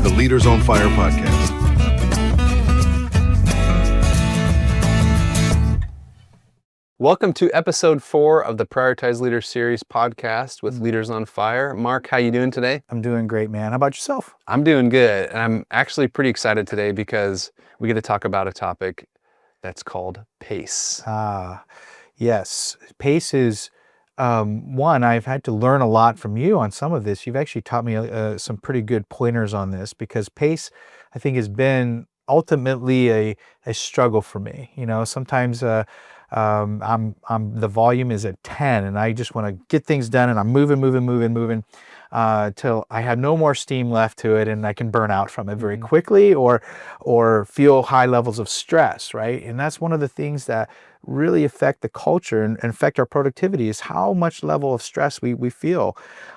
is the Leaders on Fire podcast. Welcome to episode 4 of the Prioritize Leaders series podcast with Leaders on Fire. Mark, how you doing today? I'm doing great, man. How about yourself? I'm doing good. And I'm actually pretty excited today because we get to talk about a topic that's called pace. Yes. Pace is one, I've had to learn a lot from you on some of this. You've actually taught me some pretty good pointers on this because pace, I think, has been ultimately a struggle for me. You know, sometimes I'm the volume is at 10 and I just want to get things done and I'm moving till I have no more steam left to it and I can burn out from it very quickly or feel high levels of stress, right? And that's one of the things that really affect the culture and affect our productivity is how much level of stress we feel.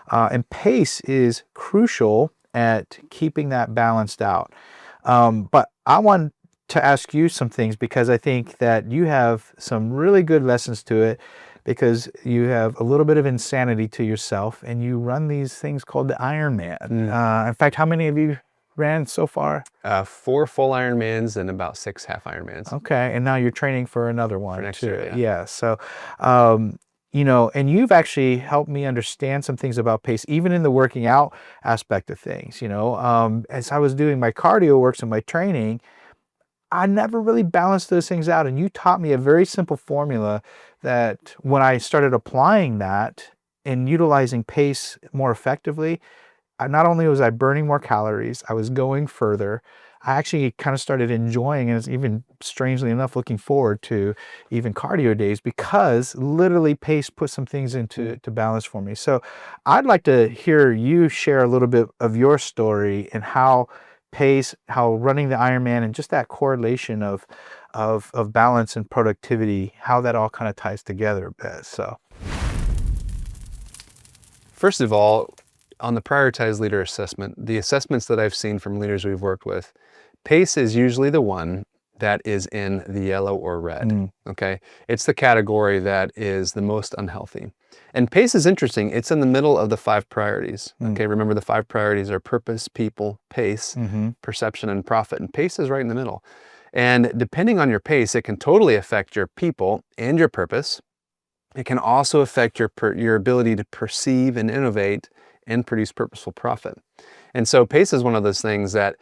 And pace is crucial at keeping that balanced out. But I want to ask you some things because I think that you have some really good lessons to it because you have a little bit of insanity to yourself and you run these things called the Ironman. In fact, how many of you ran so far? 4 full Ironmans and about 6 half Ironmans. Okay, and now you're training for another one for next too. year. Yeah. So, you know, and you've actually helped me understand some things about pace, even in the working out aspect of things. You know, as I was doing my cardio works and my training, I never really balanced those things out. And you taught me a very simple formula that when I started applying that and utilizing pace more effectively, not only was I burning more calories, I was going further. I actually kind of started enjoying and even strangely enough looking forward to even cardio days because literally pace put some things into balance for me. So I'd like to hear you share a little bit of your story and how pace, how running the Ironman and just that correlation of balance and productivity, how that all kind of ties together a bit. So First of all, on the Prioritize Leader assessment, the assessments that I've seen from leaders we've worked with, pace is usually the one that is in the yellow or red, okay? It's the category that is the most unhealthy. And pace is interesting. It's in the middle of the 5 priorities, okay? Remember the 5 priorities are purpose, people, pace, perception, and profit. And pace is right in the middle. And depending on your pace, it can totally affect your people and your purpose. It can also affect your ability to perceive and innovate and produce purposeful profit. And so pace is one of those things that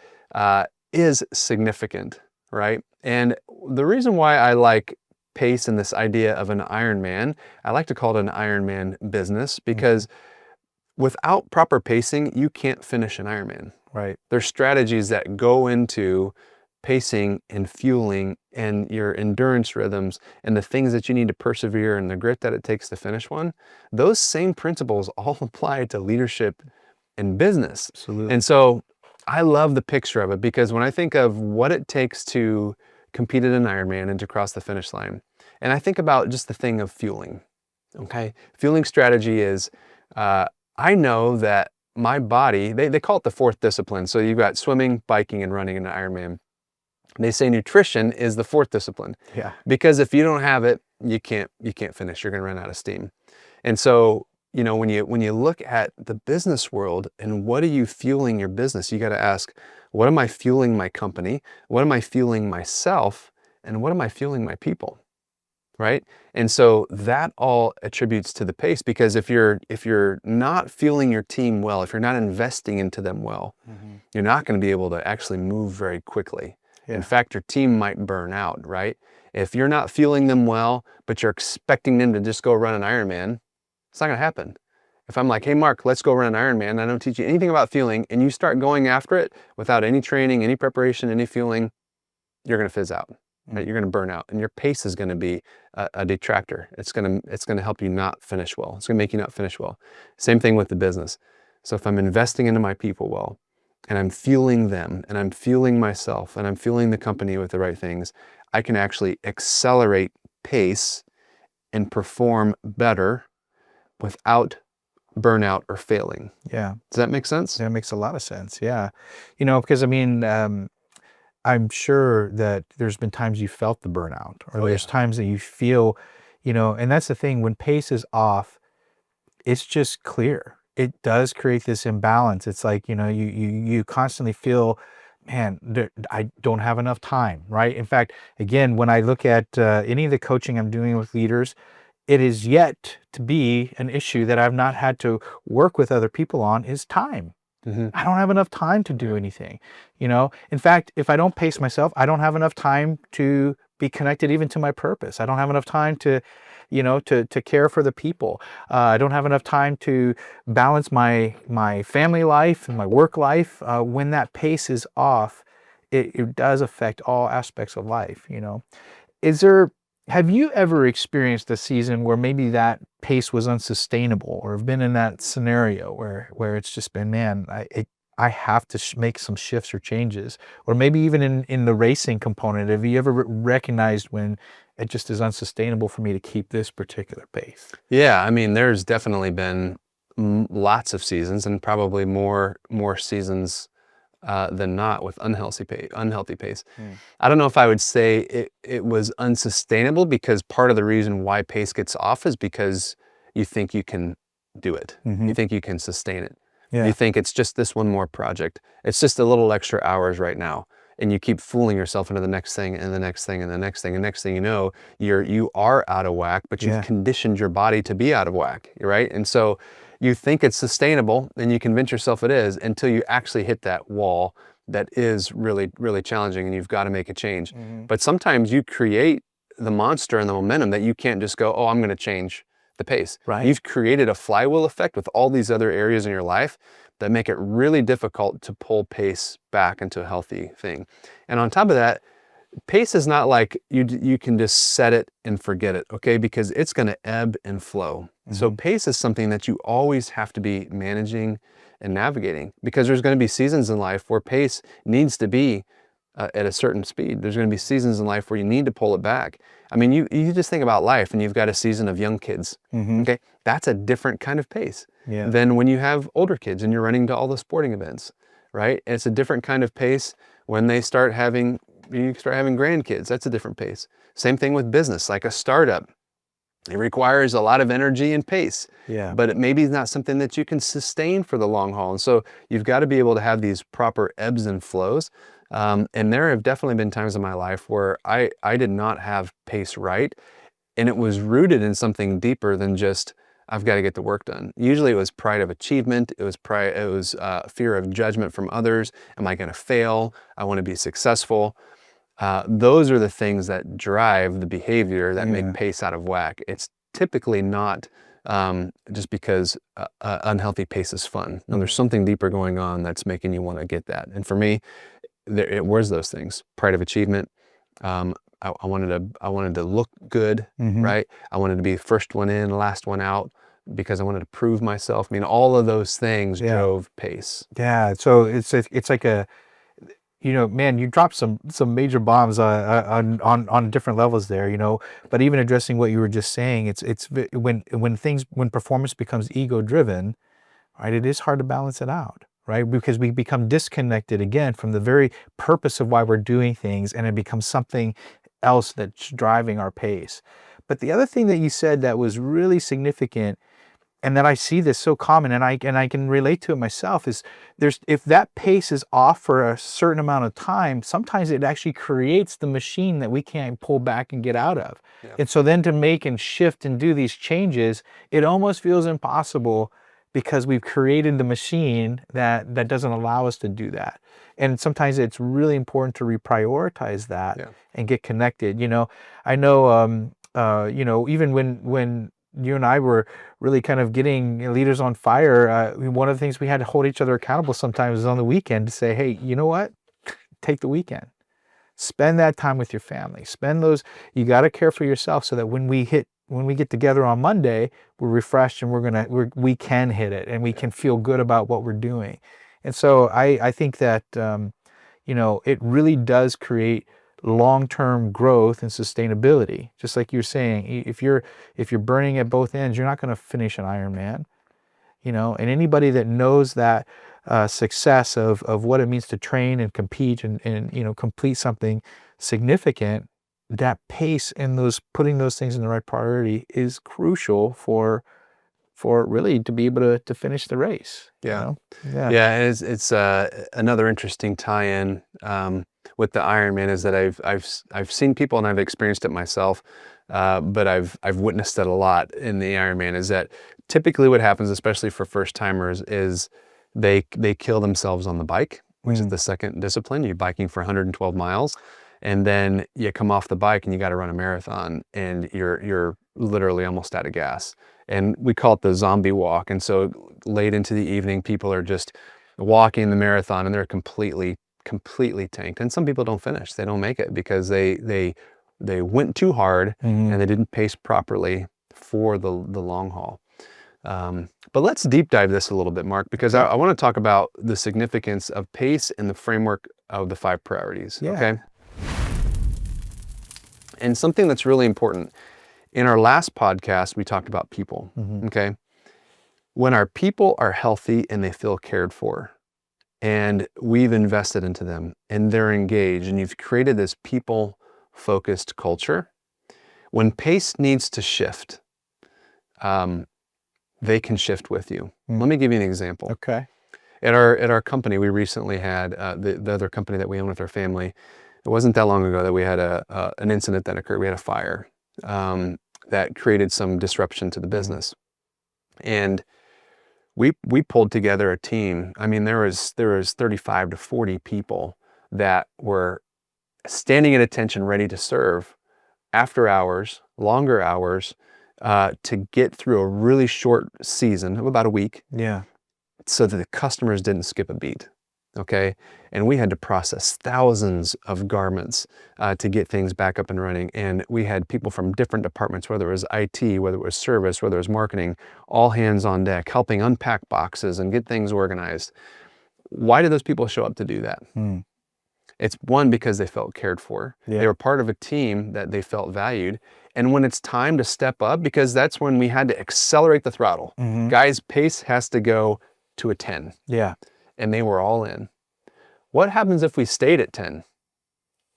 is significant, right? And the reason why I like pace and this idea of an Ironman, I like to call it an Ironman business because without proper pacing, you can't finish an Ironman. right. There's strategies that go into pacing and fueling and your endurance rhythms and the things that you need to persevere and the grit that it takes to finish one. Those same principles all apply to leadership and business. Absolutely. And so I love the picture of it because when I think of what it takes to compete in an Ironman and to cross the finish line, and I think about just the thing of fueling, okay? Fueling strategy is, I know that my body, they call it the 4th discipline. So you've got swimming, biking, and running in an Ironman. They say nutrition is the 4th discipline. Yeah. Because if you don't have it, you can't finish. You're gonna run out of steam. And so, you know, when you look at the business world and what are you fueling your business, you got to ask, what am I fueling my company? What am I fueling myself? And what am I fueling my people? Right? And so that all attributes to the pace because if you're not fueling your team well, if you're not investing into them well, you're not going to be able to actually move very quickly. Yeah. In fact, your team might burn out, right? If you're not fueling them well, but you're expecting them to just go run an Ironman, it's not gonna happen. If I'm like, hey Mark, let's go run an Ironman, I don't teach you anything about fueling, and you start going after it without any training, any preparation, any fueling, you're gonna fizz out, right? You're gonna burn out, and your pace is gonna be a detractor. It's gonna help you not finish well. It's gonna make you not finish well. Same thing with the business. So if I'm investing into my people well, and I'm fueling them, and I'm fueling myself, and I'm fueling the company with the right things, I can actually accelerate pace and perform better without burnout or failing. Yeah. Does that make sense? That makes a lot of sense. Yeah. You know, because I mean, I'm sure that there's been times you felt the burnout or there's times that you feel, you know, and that's the thing when pace is off, it's just clear. it does create this imbalance. It's like, you constantly feel, man, I don't have enough time, right? In fact, again, when I look at any of the coaching I'm doing with leaders, it is yet to be an issue that I've not had to work with other people on is time. I don't have enough time to do anything, In fact, if I don't pace myself, I don't have enough time to be connected even to my purpose. I don't have enough time to, to care for the people. I don't have enough time to balance my family life and my work life. When that pace is off, it does affect all aspects of life, Have you ever experienced a season where maybe that pace was unsustainable, or have been in that scenario where it's just been, man, I have to make some shifts or changes, or maybe even in the racing component, have you ever recognized when it just is unsustainable for me to keep this particular pace? Yeah, I mean, there's definitely been lots of seasons, and probably more seasons than not with unhealthy pace. I don't know if I would say it was unsustainable, because part of the reason why pace gets off is because you think you can do it. You think you can sustain it. Yeah. You think it's just this one more project. It's just a little extra hours right now. And you keep fooling yourself into the next thing and the next thing and the next thing. And next thing you know, you are out of whack, but you've conditioned your body to be out of whack, right? And so you think it's sustainable, and you convince yourself it is, until you actually hit that wall that is really, really challenging, and you've got to make a change. But sometimes you create the monster and the momentum that you can't just go, oh, I'm going to change the pace. Right. You've created a flywheel effect with all these other areas in your life that make it really difficult to pull pace back into a healthy thing. And on top of that, pace is not like you can just set it and forget it, okay? Because it's going to ebb and flow. So pace is something that you always have to be managing and navigating, because there's going to be seasons in life where pace needs to be at a certain speed. There's going to be seasons in life where you need to pull it back. I mean, you just think about life, and you've got a season of young kids, okay? That's a different kind of pace than when you have older kids and you're running to all the sporting events, right? It's a different kind of pace when you start having grandkids. That's a different pace. Same thing with business, like a startup. It requires a lot of energy and pace, but it maybe is not something that you can sustain for the long haul. And so you've got to be able to have these proper ebbs and flows. And there have definitely been times in my life where I did not have pace right, and it was rooted in something deeper than just, I've got to get the work done. Usually it was pride of achievement. It was fear of judgment from others. Am I going to fail? I want to be successful. Those are the things that drive the behavior that make pace out of whack. It's typically not just because unhealthy pace is fun. No, there's something deeper going on that's making you want to get that. And for me, it was those things: pride of achievement. I wanted to look good, right? I wanted to be the first one in, last one out, because I wanted to prove myself. I mean, all of those things drove pace. Yeah. So it's like man, you dropped some major bombs on different levels there, But even addressing what you were just saying, it's when performance becomes ego driven, right? It is hard to balance it out, right? Because we become disconnected again from the very purpose of why we're doing things, and it becomes something else that's driving our pace. But the other thing that you said that was really significant, and that I see this so common, and I can relate to it myself, is if that pace is off for a certain amount of time, sometimes it actually creates the machine that we can't pull back and get out of. And so then to make and shift and do these changes, it almost feels impossible, because we've created the machine that doesn't allow us to do that. And sometimes it's really important to reprioritize that and get connected. I know, even when you and I were really kind of getting leaders on fire, one of the things we had to hold each other accountable sometimes is on the weekend to say, hey, you know what? Take the weekend. Spend that time with your family. You got to care for yourself, so that when we get together on Monday, we're refreshed, and we can hit it, and we can feel good about what we're doing. And so I think that, it really does create long-term growth and sustainability. Just like you're saying, if you're burning at both ends, you're not going to finish an Ironman, and anybody that knows that success of what it means to train and compete and complete something significant, that pace and putting those things in the right priority is crucial for for really to be able to finish the race. Yeah. You know? Yeah, and it's another interesting tie-in with the Ironman is that I've seen people and I've experienced it myself, but I've witnessed it a lot in the Ironman. Is that typically what happens, especially for first timers, is they kill themselves on the bike, which is the second discipline. You're biking for 112 miles, and then you come off the bike and you got to run a marathon, and you're literally almost out of gas. And we call it the zombie walk. And so late into the evening, people are just walking the marathon and they're completely tanked. And some people don't finish. They don't make it because they went too hard and they didn't pace properly for the long haul. But let's deep dive this a little bit, Mark, because I want to talk about the significance of pace in the framework of the 5 priorities. Yeah. Okay. And something that's really important. In our last podcast, we talked about people, okay? When our people are healthy and they feel cared for, and we've invested into them, and they're engaged, and you've created this people-focused culture, when pace needs to shift, they can shift with you. Let me give you an example. Okay. At our company, we recently had, the other company that we own with our family, it wasn't that long ago that we had an incident that occurred. We had a fire. That created some disruption to the business. And we pulled together a team. I mean, there was 35 to 40 people that were standing at attention, ready to serve after hours, longer hours, to get through a really short season of about a week. Yeah. So that the customers didn't skip a beat. Okay. And we had to process thousands of garments to get things back up and running. And we had people from different departments, whether it was IT, whether it was service, whether it was marketing, all hands on deck, helping unpack boxes and get things organized. Why did those people show up to do that? It's one, because they felt cared for. Yeah. They were part of a team that they felt valued. And when it's time to step up, because that's when we had to accelerate the throttle. Guys, pace has to go to a 10. Yeah. And they were all in. What happens if we stayed at 10?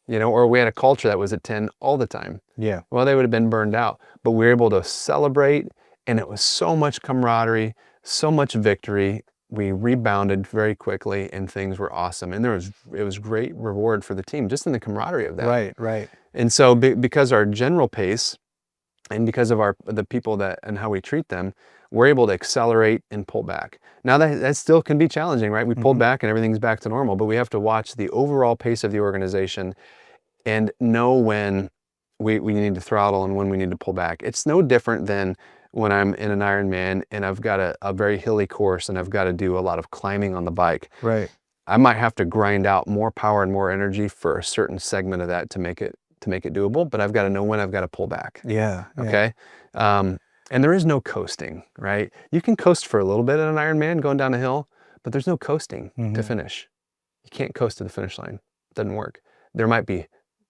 You know, or we had a culture that was at 10 all the time? Yeah. Well, they would have been burned out. But we were able to celebrate, and it was so much camaraderie, so much victory. We rebounded very quickly, and things were awesome. And it was great reward for the team, just in the camaraderie of that. Right, right. And so because our general pace, and because of the people and how we treat them, we're able to accelerate and pull back. Now that still can be challenging, right? We pulled back and everything's back to normal, but we have to watch the overall pace of the organization and know when we need to throttle and when we need to pull back. It's no different than when I'm in an Ironman and I've got a very hilly course and I've got to do a lot of climbing on the bike. Right. I might have to grind out more power and more energy for a certain segment of that to make it doable, but I've got to know when I've got to pull back. Yeah. Okay. And there is no coasting, right? You can coast for a little bit in an Ironman going down a hill, but there's no coasting to finish. You can't coast to the finish line. It doesn't work. There might be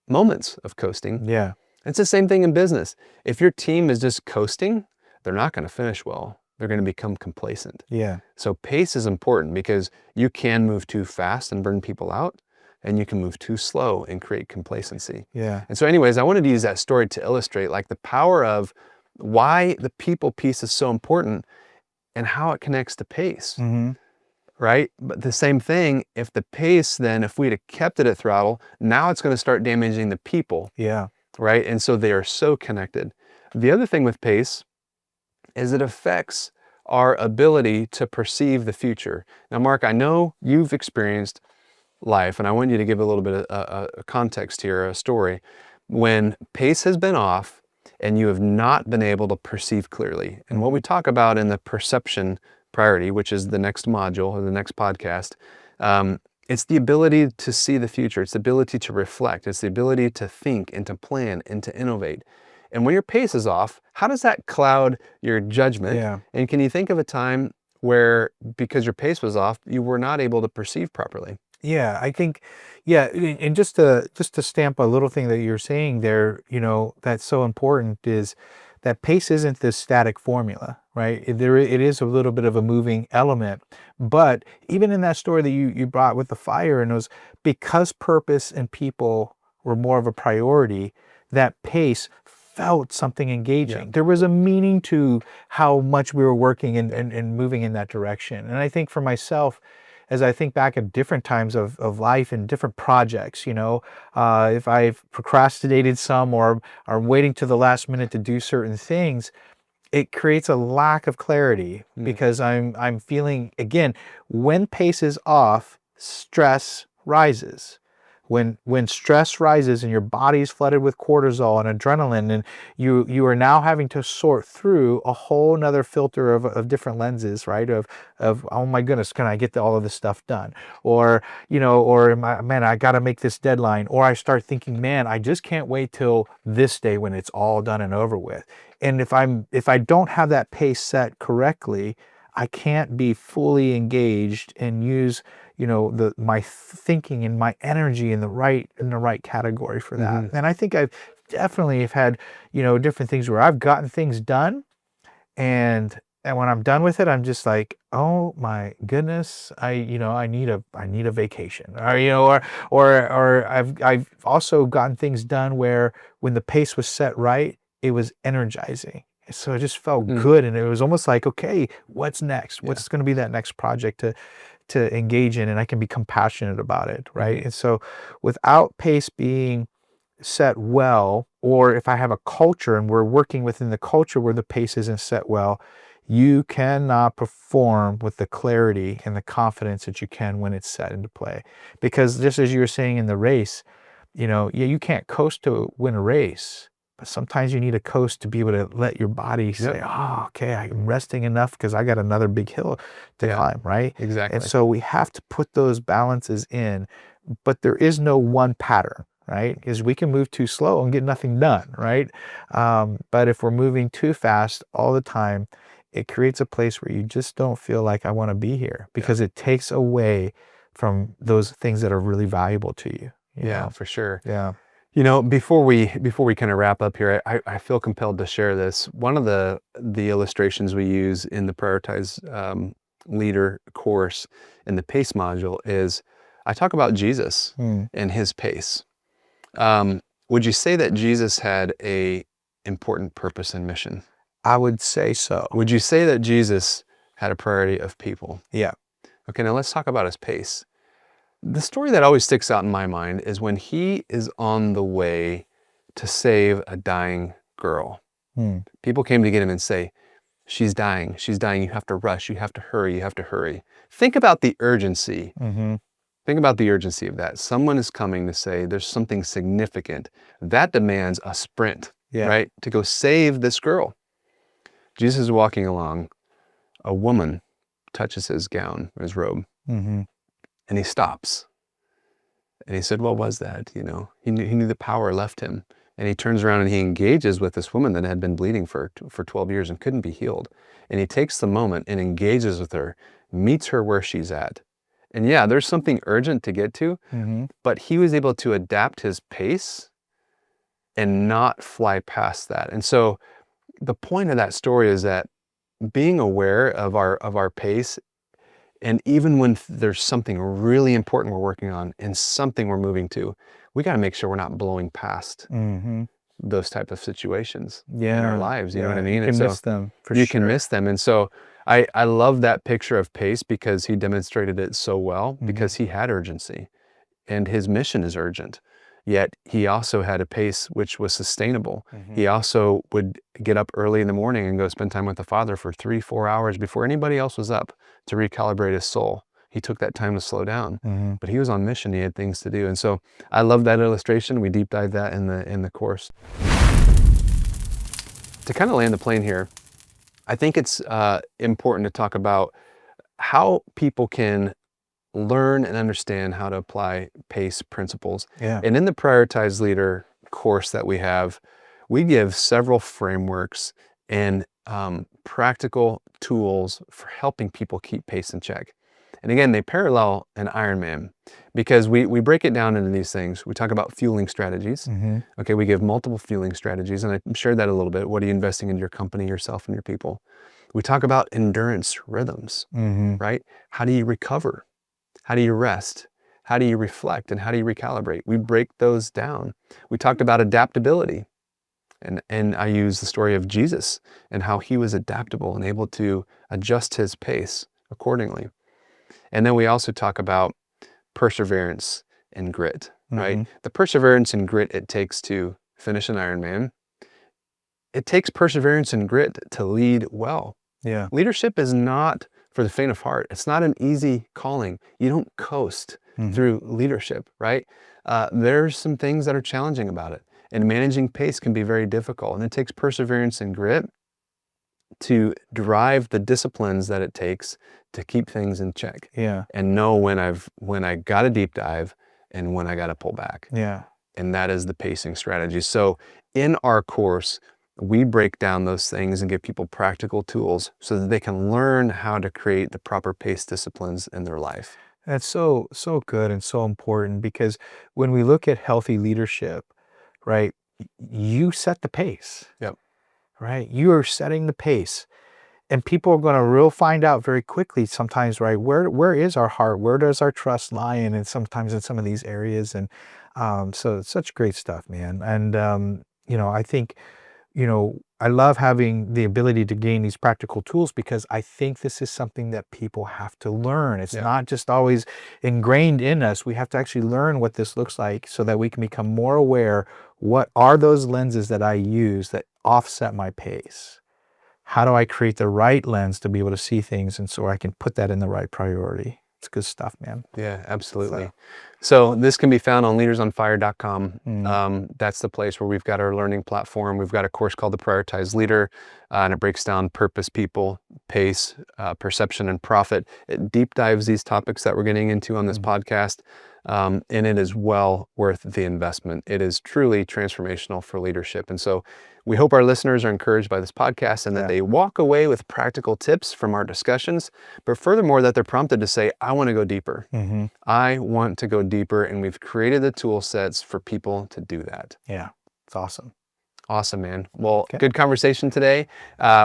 moments of coasting. Yeah. It's the same thing in business. If your team is just coasting, they're not going to finish well. They're going to become complacent. Yeah. So pace is important because you can move too fast and burn people out, and you can move too slow and create complacency. Yeah. And so anyways, I wanted to use that story to illustrate like the power of why the people piece is so important and how it connects to pace, right? But the same thing, if the pace then, if we'd have kept it at throttle, now it's going to start damaging the people. Yeah. Right? And so they are so connected. The other thing with pace is it affects our ability to perceive the future. Now, Mark, I know you've experienced life, and I want you to give a little bit of a context here, a story. When pace has been off and you have not been able to perceive clearly. And what we talk about in the perception priority, which is the next module or the next podcast, it's the ability to see the future. It's the ability to reflect. It's the ability to think and to plan and to innovate. And when your pace is off, how does that cloud your judgment? Yeah. And can you think of a time where, because your pace was off, you were not able to perceive properly? Yeah, I think, yeah, and just to stamp a little thing that you're saying there, you know, that's so important is that pace isn't this static formula, right? It is a little bit of a moving element, but even in that story that you brought with the fire, and it was because purpose and people were more of a priority, that pace felt something engaging. There was a meaning to how much we were working and moving in that direction. And I think for myself, as I think back at different times of life and different projects, if I've procrastinated some or I'm waiting to the last minute to do certain things, it creates a lack of clarity because I'm feeling, again, when pace is off, stress rises. When stress rises and your body's flooded with cortisol and adrenaline, and you are now having to sort through a whole nother filter of different lenses, right? Of oh my goodness, can I get all of this stuff done? Or man, I got to make this deadline. Or I start thinking, man, I just can't wait till this day when it's all done and over with. And if I don't have that pace set correctly, I can't be fully engaged and use my thinking and my energy in the right category for that. And I think I've definitely have had different things where I've gotten things done, and when I'm done with it, I'm just like, oh my goodness, I need a vacation, or I've also gotten things done where when the pace was set right, it was energizing. So it just felt good, and it was almost like, okay, what's next? What's going to be that next project to engage in, and I can be compassionate about it, right? And so without pace being set well, or if I have a culture and we're working within the culture where the pace isn't set well, you cannot perform with the clarity and the confidence that you can when it's set into play. Because just as you were saying in the race, you can't coast to win a race, but sometimes you need a coast to be able to let your body say, oh, okay, I'm resting enough because I got another big hill to climb, right? Exactly. And so we have to put those balances in, but there is no one pattern, right? Because we can move too slow and get nothing done, right? But if we're moving too fast all the time, it creates a place where you just don't feel like I want to be here, because it takes away from those things that are really valuable to you. You know? For sure. Yeah. Before we kind of wrap up here, I feel compelled to share this. One of the illustrations we use in the Prioritize Leader course in the PACE module is I talk about Jesus and his pace. Would you say that Jesus had a important purpose and mission? I would say so. Would you say that Jesus had a priority of people? Yeah. Okay, now let's talk about his pace. The story that always sticks out in my mind is when he is on the way to save a dying girl. People came to get him and say, she's dying, you have to rush, you have to hurry. Think about the urgency. Think about the urgency of that. Someone is coming to say there's something significant that demands a sprint, right? To go save this girl. Jesus is walking along. A woman touches his gown, his robe. And he stops. And he said, what was that? He knew the power left him. And he turns around and he engages with this woman that had been bleeding for 12 years and couldn't be healed. And he takes the moment and engages with her, meets her where she's at. And there's something urgent to get to, but he was able to adapt his pace and not fly past that. And so the point of that story is that being aware of our pace, and even when there's something really important we're working on and something we're moving to, we got to make sure we're not blowing past those type of situations in our lives. You know what I mean? You can miss them for you sure. can miss them. And so I love that picture of pace because he demonstrated it so well, because he had urgency and his mission is urgent. Yet he also had a pace which was sustainable. He also would get up early in the morning and go spend time with the Father for 3-4 hours before anybody else was up to recalibrate his soul. He took that time to slow down, but he was on mission. He had things to do. And so I love that illustration. We deep dive that in the course. To kind of land the plane here, I think it's important to talk about how people can learn and understand how to apply PACE principles. And in the Prioritize Leader course that we have, we give several frameworks and practical tools for helping people keep pace in check. And again, they parallel an Ironman because we break it down into these things. We talk about fueling strategies. Okay, we give multiple fueling strategies, and I shared that a little bit. What are you investing in your company, yourself, and your people? We talk about endurance rhythms, right? How do you recover? How do you rest? How do you reflect? And how do you recalibrate? We break those down. We talked about adaptability. And I use the story of Jesus and how he was adaptable and able to adjust his pace accordingly. And then we also talk about perseverance and grit, right? The perseverance and grit it takes to finish an Ironman. It takes perseverance and grit to lead well. Yeah. Leadership is not for the faint of heart. It's not an easy calling. You don't coast through leadership, right? There's some things that are challenging about it. And managing pace can be very difficult. And it takes perseverance and grit to drive the disciplines that it takes to keep things in check. Yeah. And know when I got to deep dive and when I got to pull back. Yeah. And that is the pacing strategy. So in our course, we break down those things and give people practical tools so that they can learn how to create the proper pace disciplines in their life. That's so good and so important, because when we look at healthy leadership, right, you set the pace. Yep. Right? You are setting the pace. And people are going to find out very quickly sometimes, right, where is our heart? Where does our trust lie in? And sometimes in some of these areas. And so it's such great stuff, man. And, I think, I love having the ability to gain these practical tools, because I think this is something that people have to learn. It's not just always ingrained in us. We have to actually learn what this looks like so that we can become more aware. What are those lenses that I use that offset my pace? How do I create the right lens to be able to see things, and so I can put that in the right priority? It's good stuff, man. Yeah, absolutely. So this can be found on leadersonfire.com. That's the place where we've got our learning platform. We've got a course called the Prioritized Leader, and it breaks down purpose, people, pace, perception, and profit. It deep dives these topics that we're getting into on this podcast, and it is well worth the investment. It is truly transformational for leadership. And so we hope our listeners are encouraged by this podcast and that they walk away with practical tips from our discussions, but furthermore, that they're prompted to say, I want to go deeper. I want to go deeper. And we've created the tool sets for people to do that. Yeah, it's awesome. Awesome, man. Well, good conversation today.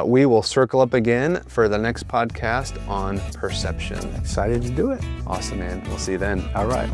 We will circle up again for the next podcast on perception. Excited to do it. Awesome, man. We'll see you then. All right.